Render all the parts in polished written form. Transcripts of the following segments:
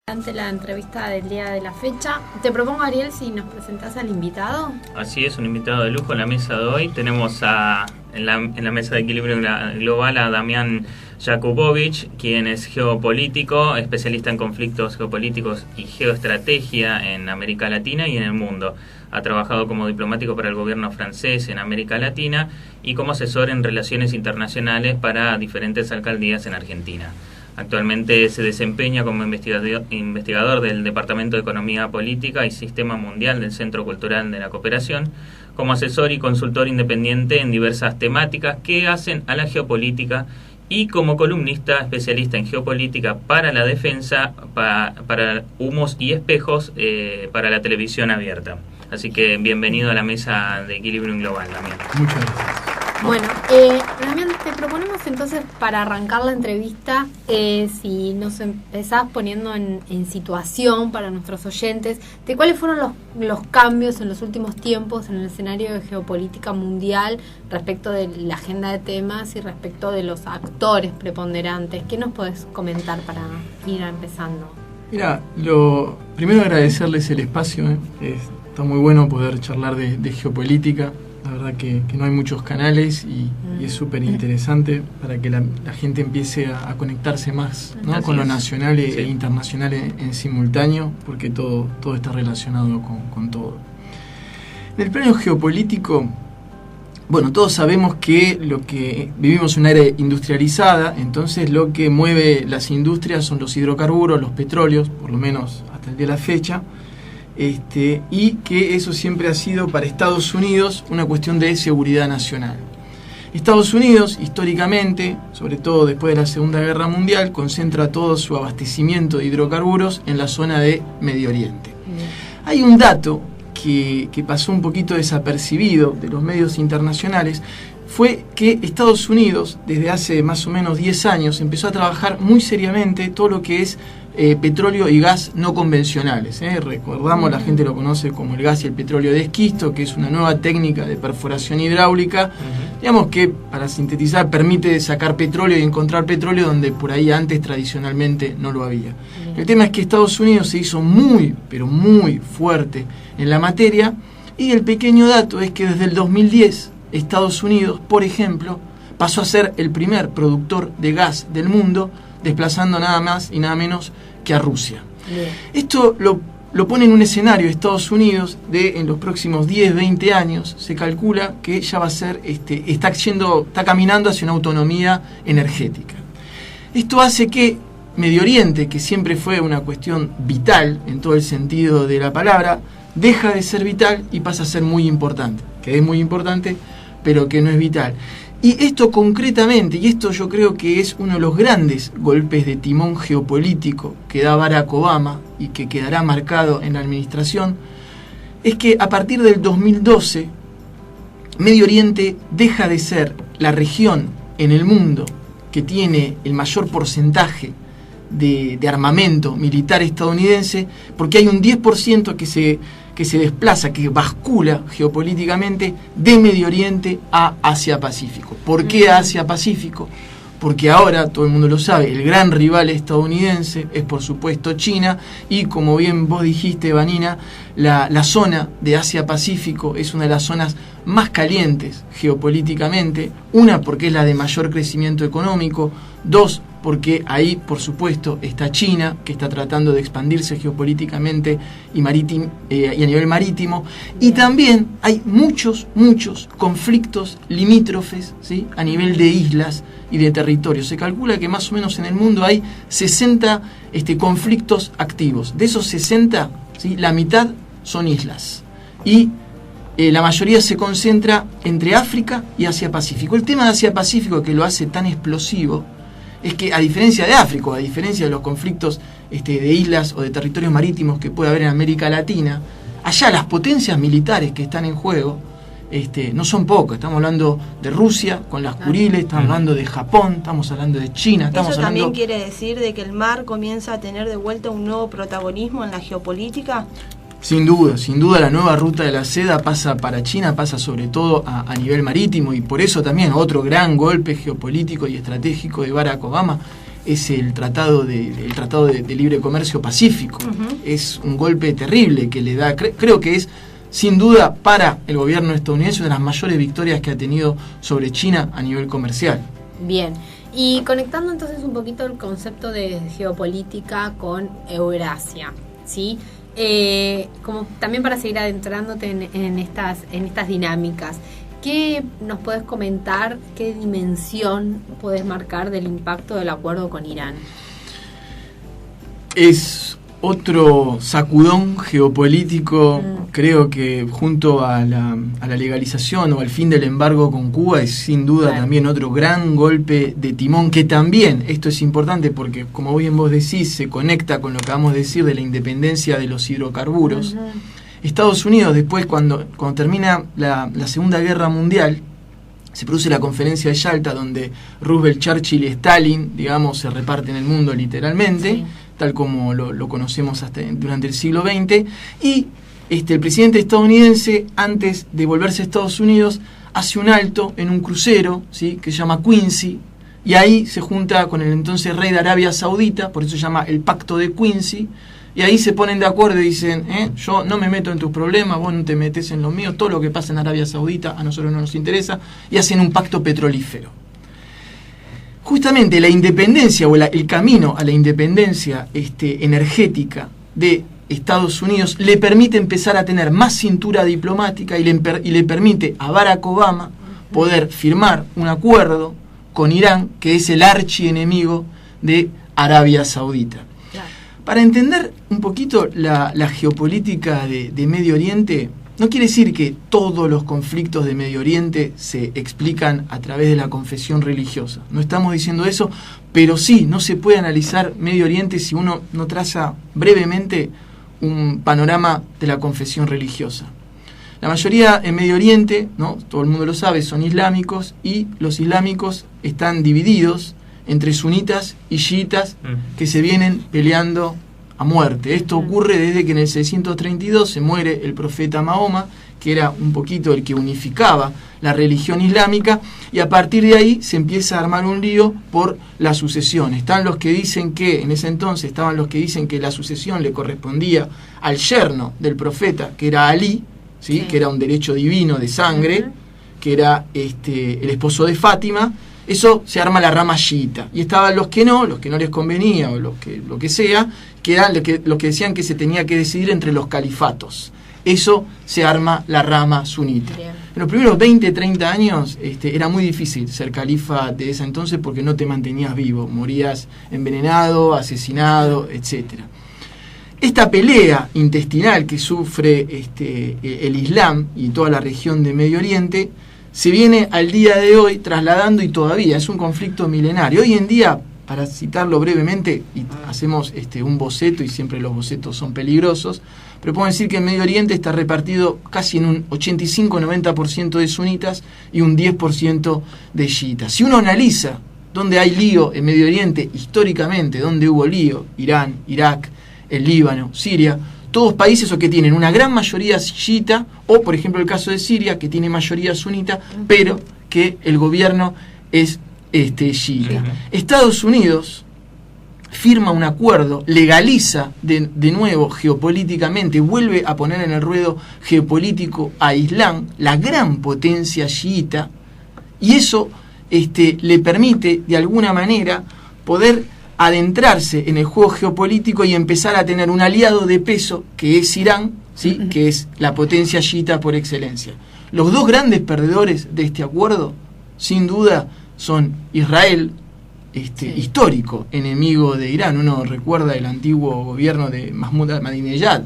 Ante la entrevista del día de la fecha, te propongo, Ariel, si nos presentás al invitado. Así es, un invitado de lujo en la mesa de hoy. Tenemos en la mesa de Equilibrio Global a Damián Jakubowicz, quien es geopolítico, especialista en conflictos geopolíticos y geoestrategia en América Latina y en el mundo. Ha trabajado como diplomático para el gobierno francés en América Latina y como asesor en relaciones internacionales para diferentes alcaldías en Argentina. Actualmente se desempeña como investigador del Departamento de Economía Política y Sistema Mundial del Centro Cultural de la Cooperación, como asesor y consultor independiente en diversas temáticas que hacen a la geopolítica y como columnista especialista en geopolítica para la defensa, para humos y espejos para la televisión abierta. Así que bienvenido a la mesa de Equilibrio Global, Damián. Muchas gracias. Bueno, Damián, te proponemos entonces para arrancar la entrevista, si nos empezás poniendo en situación para nuestros oyentes, de cuáles fueron los cambios en los últimos tiempos en el escenario de geopolítica mundial respecto de la agenda de temas y respecto de los actores preponderantes. ¿Qué nos podés comentar para ir empezando? Mira, lo primero agradecerles el espacio, está muy bueno poder charlar de geopolítica. La verdad que no hay muchos canales y es súper interesante para que la gente empiece a conectarse más, ¿no? Con lo nacional e internacional en simultáneo, porque todo está relacionado con todo. En el plano geopolítico, bueno, todos sabemos que vivimos en una era industrializada, entonces lo que mueve las industrias son los hidrocarburos, los petróleos, por lo menos hasta el día de la fecha. Y que eso siempre ha sido para Estados Unidos una cuestión de seguridad nacional. Estados Unidos, históricamente, sobre todo después de la Segunda Guerra Mundial, concentra todo su abastecimiento de hidrocarburos en la zona de Medio Oriente. Hay un dato que pasó un poquito desapercibido de los medios internacionales, fue que Estados Unidos, desde hace más o menos 10 años, empezó a trabajar muy seriamente todo lo que es petróleo y gas no convencionales. Recordamos, la gente lo conoce como el gas y el petróleo de esquisto, que es una nueva técnica de perforación hidráulica, digamos que, para sintetizar, permite sacar petróleo y encontrar petróleo donde por ahí antes tradicionalmente no lo había. El tema es que Estados Unidos se hizo muy, pero muy fuerte en la materia, y el pequeño dato es que desde el 2010 Estados Unidos, por ejemplo, pasó a ser el primer productor de gas del mundo, desplazando nada más y nada menos que a Rusia. Bien. Esto lo pone en un escenario Estados Unidos de en los próximos 10, 20 años, se calcula que ya va a ser, está caminando hacia una autonomía energética. Esto hace que Medio Oriente, que siempre fue una cuestión vital en todo el sentido de la palabra, deja de ser vital y pasa a ser muy importante, que es muy importante, pero que no es vital. Y esto concretamente, y esto yo creo que es uno de los grandes golpes de timón geopolítico que da Barack Obama y que quedará marcado en la administración, es que a partir del 2012 Medio Oriente deja de ser la región en el mundo que tiene el mayor porcentaje de armamento militar estadounidense, porque hay un 10% que se desplaza, que bascula geopolíticamente de Medio Oriente a Asia-Pacífico. ¿Por qué Asia-Pacífico? Porque ahora, todo el mundo lo sabe, el gran rival estadounidense es por supuesto China, y como bien vos dijiste, Vanina, la zona de Asia-Pacífico es una de las zonas más calientes geopolíticamente, una porque es la de mayor crecimiento económico, dos porque ahí, por supuesto, está China, que está tratando de expandirse geopolíticamente y a nivel marítimo, y también hay muchos conflictos limítrofes, ¿sí?, a nivel de islas y de territorios. Se calcula que más o menos en el mundo hay 60 conflictos activos. De esos 60, ¿sí?, la mitad son islas. Y la mayoría se concentra entre África y Asia-Pacífico. El tema de Asia-Pacífico, que lo hace tan explosivo, es que, a diferencia de África, a diferencia de los conflictos de islas o de territorios marítimos que puede haber en América Latina, allá las potencias militares que están en juego no son pocas. Estamos hablando de Rusia con las Kuriles, estamos hablando de Japón, estamos hablando de China. ¿Eso también quiere decir de que el mar comienza a tener de vuelta un nuevo protagonismo en la geopolítica? Sin duda la nueva ruta de la seda pasa para China, pasa sobre todo a nivel marítimo, y por eso también otro gran golpe geopolítico y estratégico de Barack Obama es el Tratado de Libre Comercio Pacífico. Es un golpe terrible que le da, creo que es sin duda para el gobierno estadounidense una de las mayores victorias que ha tenido sobre China a nivel comercial. Bien, y conectando entonces un poquito el concepto de geopolítica con Eurasia, ¿sí? Como también para seguir adentrándote en estas dinámicas, ¿qué nos puedes comentar, qué dimensión puedes marcar del impacto del acuerdo con Irán? Es otro sacudón geopolítico, creo que junto a la legalización o al fin del embargo con Cuba es sin duda también otro gran golpe de timón, que también, esto es importante porque como bien vos decís, se conecta con lo que vamos a decir de la independencia de los hidrocarburos. Estados Unidos después, cuando termina la Segunda Guerra Mundial, se produce la conferencia de Yalta, donde Roosevelt, Churchill y Stalin, digamos, se reparten el mundo literalmente, tal como lo conocemos durante el siglo XX, y el presidente estadounidense, antes de volverse a Estados Unidos, hace un alto en un crucero, ¿sí?, que se llama Quincy, y ahí se junta con el entonces rey de Arabia Saudita, por eso se llama el Pacto de Quincy, y ahí se ponen de acuerdo y dicen, yo no me meto en tus problemas, vos no te metes en los míos, todo lo que pasa en Arabia Saudita a nosotros no nos interesa, y hacen un pacto petrolífero. Justamente la independencia o el camino a la independencia energética de Estados Unidos le permite empezar a tener más cintura diplomática y le permite a Barack Obama poder firmar un acuerdo con Irán, que es el archienemigo de Arabia Saudita. Para entender un poquito la geopolítica de Medio Oriente, no quiere decir que todos los conflictos de Medio Oriente se explican a través de la confesión religiosa. No estamos diciendo eso, pero sí, no se puede analizar Medio Oriente si uno no traza brevemente un panorama de la confesión religiosa. La mayoría en Medio Oriente, ¿no?, todo el mundo lo sabe, son islámicos, y los islámicos están divididos entre sunitas y chiitas que se vienen peleando a muerte. Esto ocurre desde que en el 632 se muere el profeta Mahoma, que era un poquito el que unificaba la religión islámica, y a partir de ahí se empieza a armar un lío por la sucesión. Están los que dicen que, en ese entonces estaban los que dicen que la sucesión le correspondía al yerno del profeta, que era Ali, ¿sí?, que era un derecho divino de sangre, que era el esposo de Fátima. Eso se arma la rama chiita. Y estaban los que no les convenía, o lo que sea, que eran los que decían que se tenía que decidir entre los califatos. Eso se arma la rama sunita. Bien. En los primeros 20, 30 años era muy difícil ser califa de ese entonces porque no te mantenías vivo, morías envenenado, asesinado, etc. Esta pelea intestinal que sufre el Islam y toda la región de Medio Oriente se viene al día de hoy trasladando, y todavía es un conflicto milenario. Hoy en día, para citarlo brevemente, y hacemos un boceto, y siempre los bocetos son peligrosos, pero puedo decir que en Medio Oriente está repartido casi en un 85-90% de sunitas y un 10% de chiitas. Si uno analiza dónde hay lío en Medio Oriente, históricamente, dónde hubo lío, Irán, Irak, el Líbano, Siria, todos países o que tienen una gran mayoría chiita, o por ejemplo el caso de Siria, que tiene mayoría sunita, pero que el gobierno es chiita. Estados Unidos firma un acuerdo, legaliza de nuevo geopolíticamente, vuelve a poner en el ruedo geopolítico a Islam, la gran potencia chiita, y eso le permite de alguna manera poder adentrarse en el juego geopolítico y empezar a tener un aliado de peso que es Irán, ¿sí?, que es la potencia chiita por excelencia. Los dos grandes perdedores de este acuerdo, sin duda, son Israel, histórico enemigo de Irán. Uno recuerda el antiguo gobierno de Mahmoud Ahmadinejad,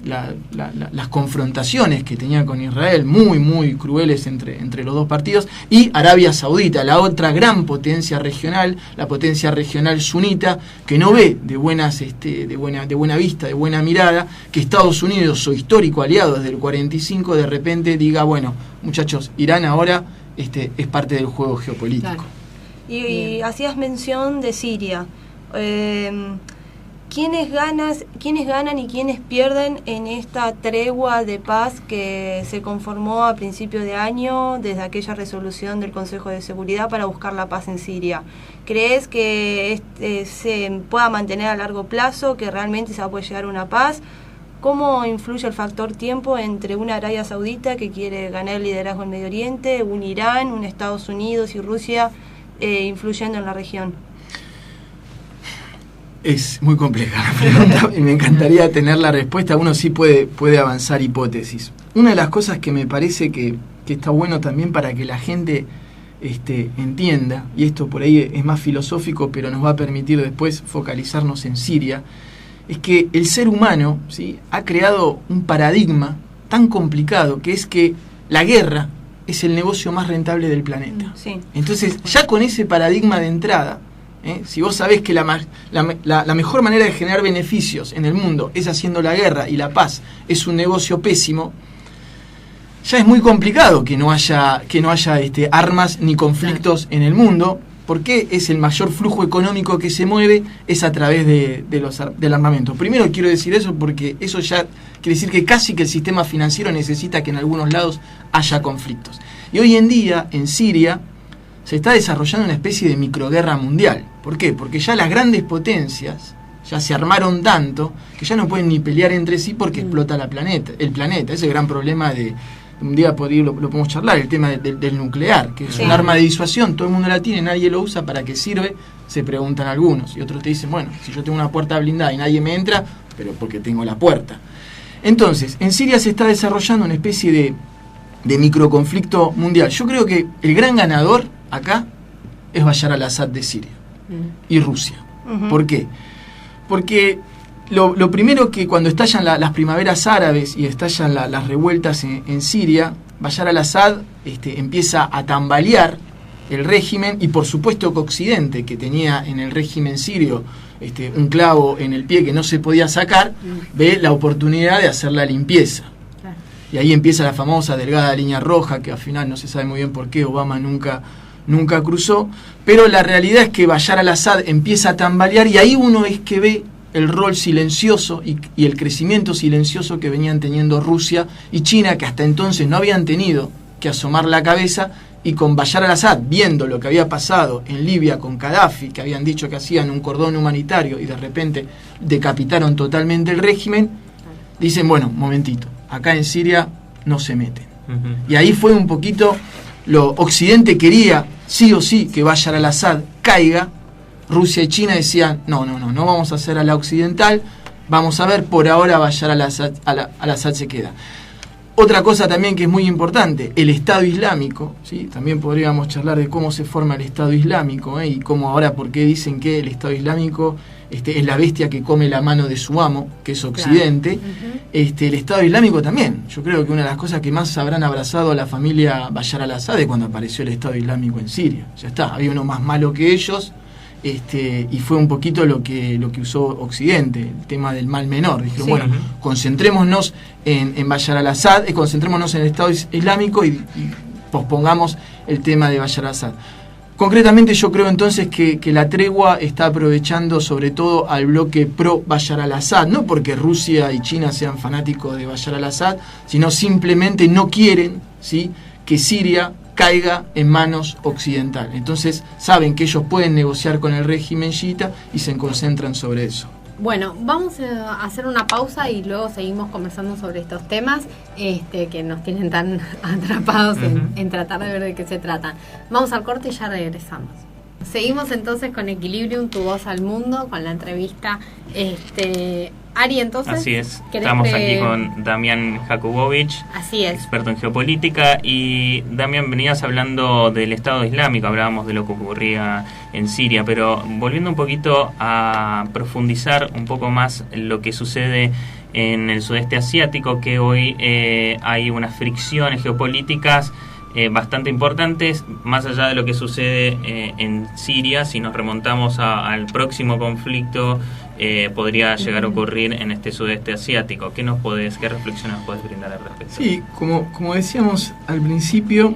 las confrontaciones que tenía con Israel, muy, muy crueles entre los dos partidos, y Arabia Saudita, la otra gran potencia regional, la potencia regional sunita, que no ve de buena vista, de buena mirada, que Estados Unidos, su histórico aliado desde el 45, de repente diga, bueno, muchachos, Irán ahora es parte del juego geopolítico. Claro. Y hacías mención de Siria. ¿quiénes ganan y quiénes pierden en esta tregua de paz que se conformó a principio de año desde aquella resolución del Consejo de Seguridad para buscar la paz en Siria? ¿Crees que se pueda mantener a largo plazo, que realmente se va a poder llegar a una paz? ¿Cómo influye el factor tiempo entre una Arabia Saudita que quiere ganar el liderazgo en Medio Oriente, un Irán, un Estados Unidos y Rusia influyendo en la región? Es muy compleja la pregunta y me encantaría tener la respuesta. Uno sí puede avanzar hipótesis. Una de las cosas que me parece que está bueno también para que la gente entienda, y esto por ahí es más filosófico, pero nos va a permitir después focalizarnos en Siria, es que el ser humano, ¿sí?, ha creado un paradigma tan complicado que es que la guerra es el negocio más rentable del planeta. Sí. Entonces, ya con ese paradigma de entrada, si vos sabés que la mejor manera de generar beneficios en el mundo es haciendo la guerra y la paz es un negocio pésimo, ya es muy complicado que no haya armas ni conflictos en el mundo, porque es el mayor flujo económico que se mueve es a través del armamento. Primero quiero decir eso porque eso ya quiere decir que casi que el sistema financiero necesita que en algunos lados haya conflictos. Y hoy en día en Siria se está desarrollando una especie de microguerra mundial. ¿Por qué? Porque ya las grandes potencias ya se armaron tanto que ya no pueden ni pelear entre sí porque explota el planeta. Ese es el gran problema de... Un día por ahí lo podemos charlar, el tema del nuclear, que es un arma de disuasión, todo el mundo la tiene, nadie lo usa, ¿para qué sirve? Se preguntan algunos. Y otros te dicen, bueno, si yo tengo una puerta blindada y nadie me entra, pero porque tengo la puerta. Entonces, en Siria se está desarrollando una especie de microconflicto mundial. Yo creo que el gran ganador acá es Bashar al-Assad de Siria y Rusia. ¿Por qué? Porque lo primero que cuando estallan las primaveras árabes y estallan las revueltas en Siria, Bashar al-Assad empieza a tambalear el régimen, y por supuesto que Occidente, que tenía en el régimen sirio un clavo en el pie que no se podía sacar, ve la oportunidad de hacer la limpieza. Y ahí empieza la famosa delgada línea roja, que al final no se sabe muy bien por qué Obama nunca cruzó, pero la realidad es que Bashar al-Assad empieza a tambalear, y ahí uno es que ve el rol silencioso y el crecimiento silencioso que venían teniendo Rusia y China, que hasta entonces no habían tenido que asomar la cabeza, y con Bashar al-Assad, viendo lo que había pasado en Libia con Gaddafi, que habían dicho que hacían un cordón humanitario y de repente decapitaron totalmente el régimen, dicen, bueno, momentito, acá en Siria no se meten. Y ahí fue un poquito, Occidente quería sí o sí que Bashar al-Assad caiga. Rusia y China decían, no vamos a hacer a la occidental, vamos a ver, por ahora Bashar al-Assad se queda. Otra cosa también que es muy importante, el Estado Islámico, ¿sí? También podríamos charlar de cómo se forma el Estado Islámico, y cómo ahora, por qué dicen que el Estado Islámico es la bestia que come la mano de su amo, que es Occidente. Claro. El Estado Islámico también, yo creo que una de las cosas que más habrán abrazado a la familia Bashar al-Assad es cuando apareció el Estado Islámico en Siria. Ya está, había uno más malo que ellos, y fue un poquito lo que usó Occidente, el tema del mal menor. Dijeron, sí, bueno, concentrémonos en Bashar al-Assad, concentrémonos en el Estado Islámico y pospongamos el tema de Bashar al-Assad. Concretamente yo creo entonces que la tregua está aprovechando sobre todo al bloque pro Bashar al-Assad, no porque Rusia y China sean fanáticos de Bashar al-Assad, sino simplemente no quieren, ¿sí?, que Siria caiga en manos occidentales. Entonces saben que ellos pueden negociar con el régimen chiita y se concentran sobre eso. Bueno, vamos a hacer una pausa y luego seguimos conversando sobre estos temas que nos tienen tan atrapados en tratar de ver de qué se tratan. Vamos al corte y ya regresamos. Seguimos entonces con Equilibrium, tu voz al mundo, con la entrevista. Ari, entonces... Así es, estamos aquí con Damián Jakubowicz, así es, experto en geopolítica. Y Damián, venías hablando del Estado Islámico, hablábamos de lo que ocurría en Siria, pero volviendo un poquito a profundizar un poco más lo que sucede en el sudeste asiático, que hoy hay unas fricciones geopolíticas bastante importantes, más allá de lo que sucede en Siria. Si nos remontamos al próximo conflicto, podría llegar a ocurrir en este sudeste asiático. ¿Qué reflexiones puedes brindar al respecto? Sí, como decíamos al principio,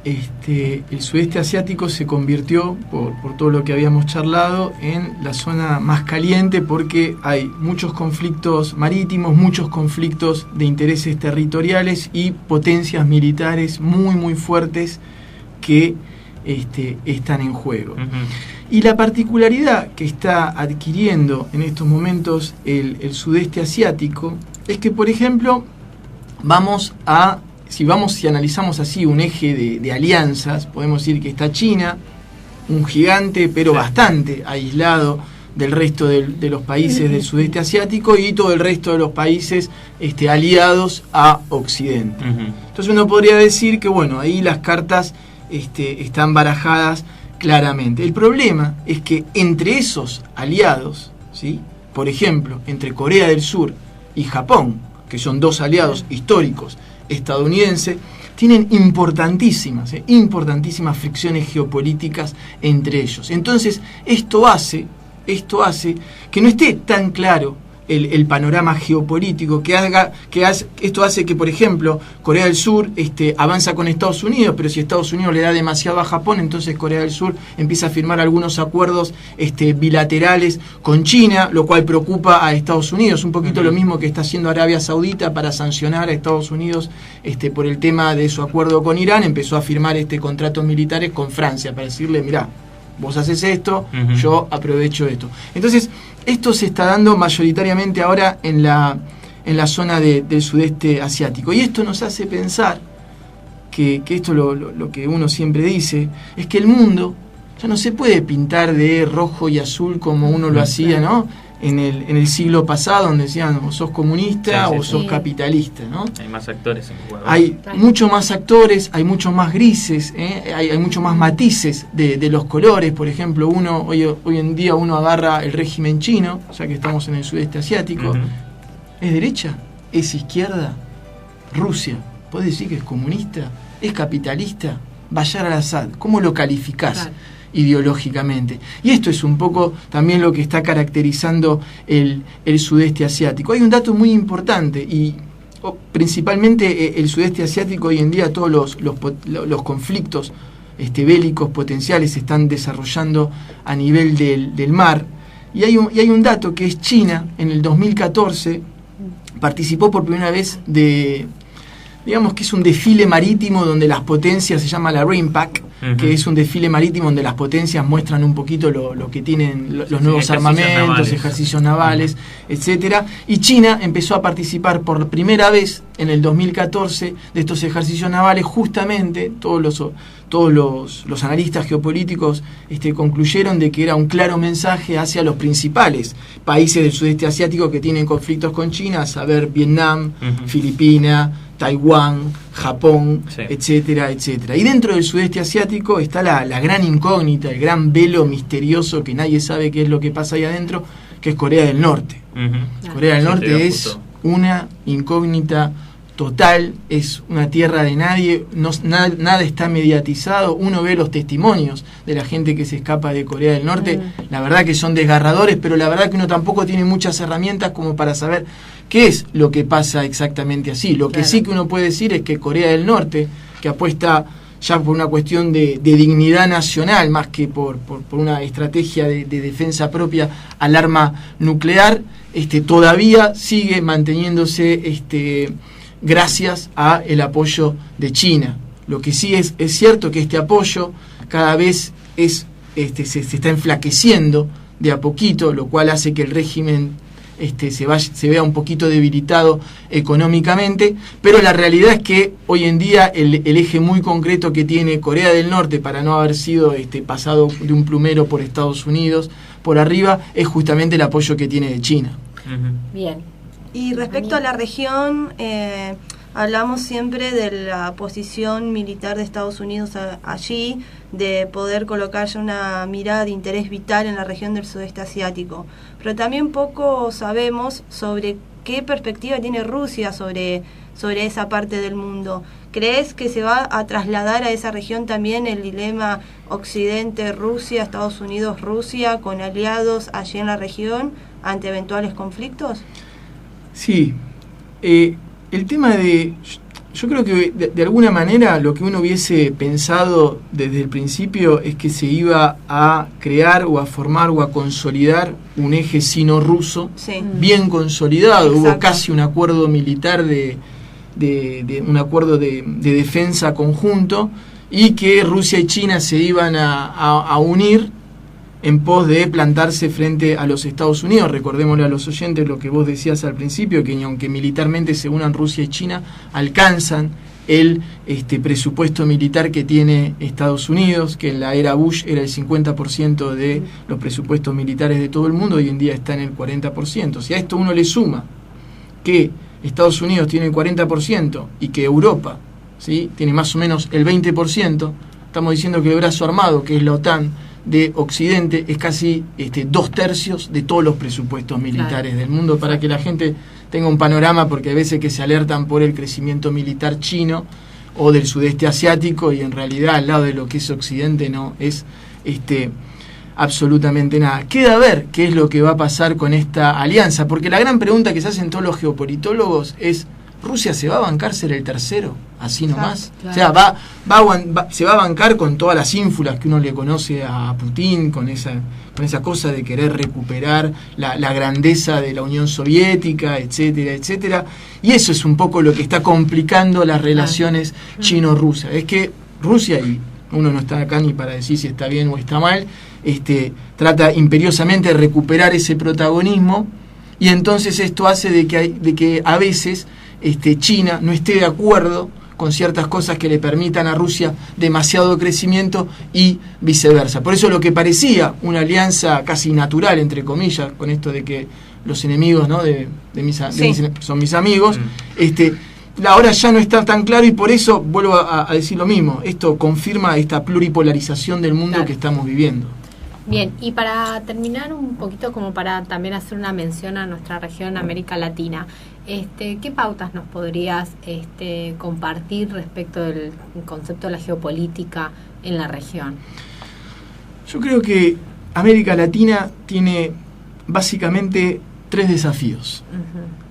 el sudeste asiático se convirtió, por todo lo que habíamos charlado, en la zona más caliente porque hay muchos conflictos marítimos, muchos conflictos de intereses territoriales y potencias militares muy muy fuertes que están en juego. Y la particularidad que está adquiriendo en estos momentos el sudeste asiático es que, por ejemplo, si analizamos así un eje de alianzas, podemos decir que está China, un gigante pero bastante aislado del resto de los países del sudeste asiático, y todo el resto de los países aliados a Occidente. Entonces uno podría decir que bueno, ahí las cartas están barajadas claramente. El problema es que entre esos aliados, ¿sí?, por ejemplo, entre Corea del Sur y Japón, que son dos aliados históricos estadounidenses, tienen importantísimas fricciones geopolíticas entre ellos. Entonces, esto hace que no esté tan claro el panorama geopolítico, esto hace que, por ejemplo, Corea del Sur avanza con Estados Unidos, pero si Estados Unidos le da demasiado a Japón, entonces Corea del Sur empieza a firmar algunos acuerdos bilaterales con China, lo cual preocupa a Estados Unidos, un poquito lo mismo que está haciendo Arabia Saudita para sancionar a Estados Unidos por el tema de su acuerdo con Irán. Empezó a firmar contratos militares con Francia para decirle, mirá, vos haces esto, yo aprovecho esto. Entonces, esto se está dando mayoritariamente ahora en la zona del sudeste asiático. Y esto nos hace pensar que esto lo que uno siempre dice, es que el mundo ya no se puede pintar de rojo y azul como uno lo hacía, ¿no?, en el siglo pasado, donde decían o sos comunista o sos capitalista, ¿no? Hay más actores en juego. Hay muchos más actores, hay muchos más grises, hay muchos más matices de los colores. Por ejemplo, hoy en día uno agarra el régimen chino, ya que estamos en el sudeste asiático. ¿Es derecha? ¿Es izquierda? Rusia, ¿podés decir que es comunista? ¿Es capitalista? Bashar al-Assad, ¿cómo lo calificás ideológicamente? Y esto es un poco también lo que está caracterizando el sudeste asiático. Hay un dato muy importante, y principalmente el sudeste asiático hoy en día, todos los conflictos bélicos potenciales se están desarrollando a nivel del mar, y hay un dato que es China. En el 2014 participó por primera vez digamos que es un desfile marítimo donde las potencias, se llama la RIMPAC, que es un desfile marítimo donde las potencias muestran un poquito lo que tienen los nuevos armamentos, ejercicios navales, etcétera. Y China empezó a participar por primera vez en el 2014 de estos ejercicios navales. Justamente todos los analistas geopolíticos concluyeron de que era un claro mensaje hacia los principales países del sudeste asiático que tienen conflictos con China, a saber Vietnam, Filipinas, Taiwán, Japón, etcétera, etcétera. Y dentro del sudeste asiático está la gran incógnita, el gran velo misterioso que nadie sabe qué es lo que pasa ahí adentro, que es Corea del Norte. Corea del Norte es una incógnita total, es una tierra de nadie, nada está mediatizado. Uno ve los testimonios de la gente que se escapa de Corea del Norte, la verdad que son desgarradores, pero la verdad que uno tampoco tiene muchas herramientas como para saber qué es lo que pasa exactamente así. Lo que sí que uno puede decir es que Corea del Norte, que apuesta ya por una cuestión de dignidad nacional más que por una estrategia de defensa propia al arma nuclear, todavía sigue manteniéndose gracias a el apoyo de China. Lo que sí es cierto que este apoyo cada vez se está enflaqueciendo de a poquito, lo cual hace que el régimen se vea un poquito debilitado económicamente, pero la realidad es que hoy en día el eje muy concreto que tiene Corea del Norte, para no haber sido pasado de un plumero por Estados Unidos por arriba, es justamente el apoyo que tiene de China. Bien. Y respecto a la región, hablamos siempre de la posición militar de Estados Unidos allí, de poder colocar ya una mirada de interés vital en la región del sudeste asiático. Pero también poco sabemos sobre qué perspectiva tiene Rusia sobre esa parte del mundo. ¿Crees que se va a trasladar a esa región también el dilema Occidente-Rusia, Estados Unidos-Rusia, con aliados allí en la región ante eventuales conflictos? Sí, el tema de... Yo creo que de alguna manera lo que uno hubiese pensado desde el principio es que se iba a crear o a formar o a consolidar un eje sino-ruso bien consolidado. Exacto. Hubo casi un acuerdo militar de un acuerdo de defensa conjunto, y que Rusia y China se iban a unir en pos de plantarse frente a los Estados Unidos. Recordémosle a los oyentes lo que vos decías al principio, que aunque militarmente se unan Rusia y China, alcanzan el presupuesto militar que tiene Estados Unidos, que en la era Bush era el 50% de los presupuestos militares de todo el mundo, hoy en día está en el 40%. Si a esto uno le suma que Estados Unidos tiene el 40% y que Europa, ¿sí?, tiene más o menos el 20%, estamos diciendo que el brazo armado, que es la OTAN, de Occidente, es casi 2/3 de todos los presupuestos militares del mundo, para que la gente tenga un panorama, porque hay veces que se alertan por el crecimiento militar chino o del sudeste asiático, y en realidad al lado de lo que es Occidente no es absolutamente nada. Queda ver qué es lo que va a pasar con esta alianza, porque la gran pregunta que se hacen todos los geopolitólogos es: ¿Rusia se va a bancar ser el tercero? Así nomás. Claro. O sea, se va a bancar con todas las ínfulas que uno le conoce a Putin, con esa cosa de querer recuperar la grandeza de la Unión Soviética, etcétera, etcétera. Y eso es un poco lo que está complicando las relaciones chino-rusas. Es que Rusia, y uno no está acá ni para decir si está bien o está mal, trata imperiosamente de recuperar ese protagonismo, y entonces esto hace de que a veces China no esté de acuerdo con ciertas cosas que le permitan a Rusia demasiado crecimiento y viceversa. Por eso lo que parecía una alianza casi natural, entre comillas, con esto de que los enemigos, ¿no?, son mis amigos, ahora ya no está tan claro, y por eso vuelvo a decir lo mismo. Esto confirma esta pluripolarización del mundo que estamos viviendo. Bien, y para terminar un poquito, como para también hacer una mención a nuestra región, América Latina, ¿qué pautas nos podrías compartir respecto del concepto de la geopolítica en la región? Yo creo que América Latina tiene básicamente 3 desafíos.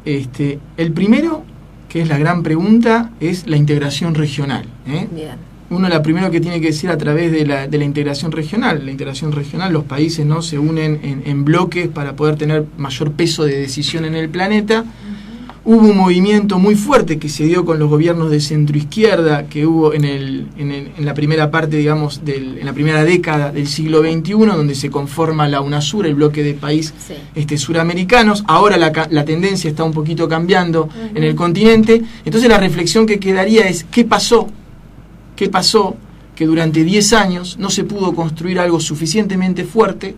El primero, que es la gran pregunta, es la integración regional. Bien. Uno, la primero que tiene que decir a través de la integración regional. La integración regional, los países, ¿no?, se unen en bloques para poder tener mayor peso de decisión en el planeta. Hubo un movimiento muy fuerte que se dio con los gobiernos de centroizquierda, que hubo en la primera parte, digamos, en la primera década del siglo XXI, donde se conforma la UNASUR, el bloque de países suramericanos. Ahora la tendencia está un poquito cambiando en el continente. Entonces la reflexión que quedaría es: ¿qué pasó que durante 10 años no se pudo construir algo suficientemente fuerte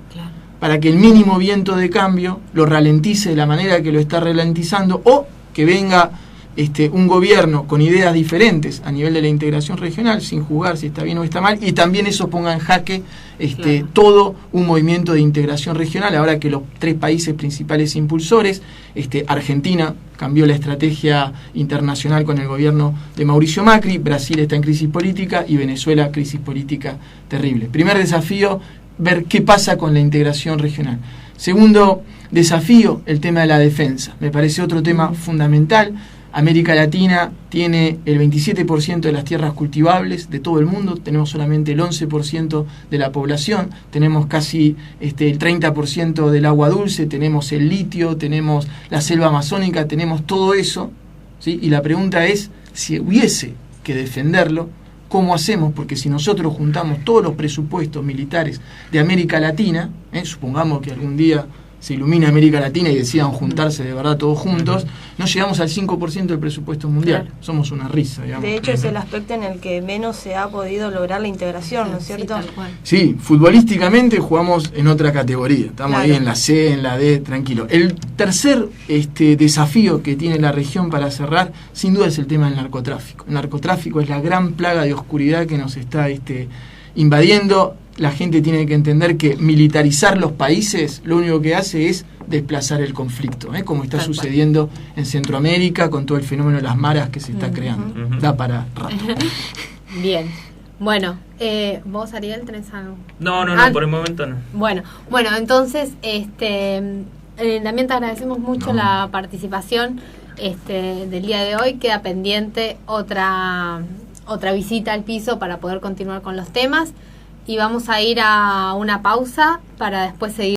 para que el mínimo viento de cambio lo ralentice de la manera que lo está ralentizando, o que venga un gobierno con ideas diferentes a nivel de la integración regional, sin juzgar si está bien o está mal, y también eso ponga en jaque todo un movimiento de integración regional? Ahora que los 3 países principales impulsores, Argentina cambió la estrategia internacional con el gobierno de Mauricio Macri, Brasil está en crisis política y Venezuela crisis política terrible. Primer desafío, ver qué pasa con la integración regional. Segundo desafío, el tema de la defensa. Me parece otro tema fundamental. América Latina tiene el 27% de las tierras cultivables de todo el mundo, tenemos solamente el 11% de la población, tenemos casi el 30% del agua dulce, tenemos el litio, tenemos la selva amazónica, tenemos todo eso, ¿sí? Y la pregunta es, si hubiese que defenderlo, ¿cómo hacemos? Porque si nosotros juntamos todos los presupuestos militares de América Latina, supongamos que algún día se ilumina América Latina y decidan juntarse de verdad todos juntos, no llegamos al 5% del presupuesto mundial. Claro. Somos una risa, digamos. De hecho, es el aspecto en el que menos se ha podido lograr la integración, ¿no es cierto? Sí, futbolísticamente jugamos en otra categoría. Estamos ahí en la C, en la D, tranquilo. El tercer desafío que tiene la región, para cerrar, sin duda es el tema del narcotráfico. El narcotráfico es la gran plaga de oscuridad que nos está invadiendo. La gente tiene que entender que militarizar los países lo único que hace es desplazar el conflicto, como está sucediendo en Centroamérica con todo el fenómeno de las maras que se está creando. Da para rato. Bien. Bueno, ¿vos, Ariel, tenés algo? No, por el momento no. Bueno, entonces, También te agradecemos mucho la participación del día de hoy. Queda pendiente otra visita al piso para poder continuar con los temas. Y vamos a ir a una pausa para después seguir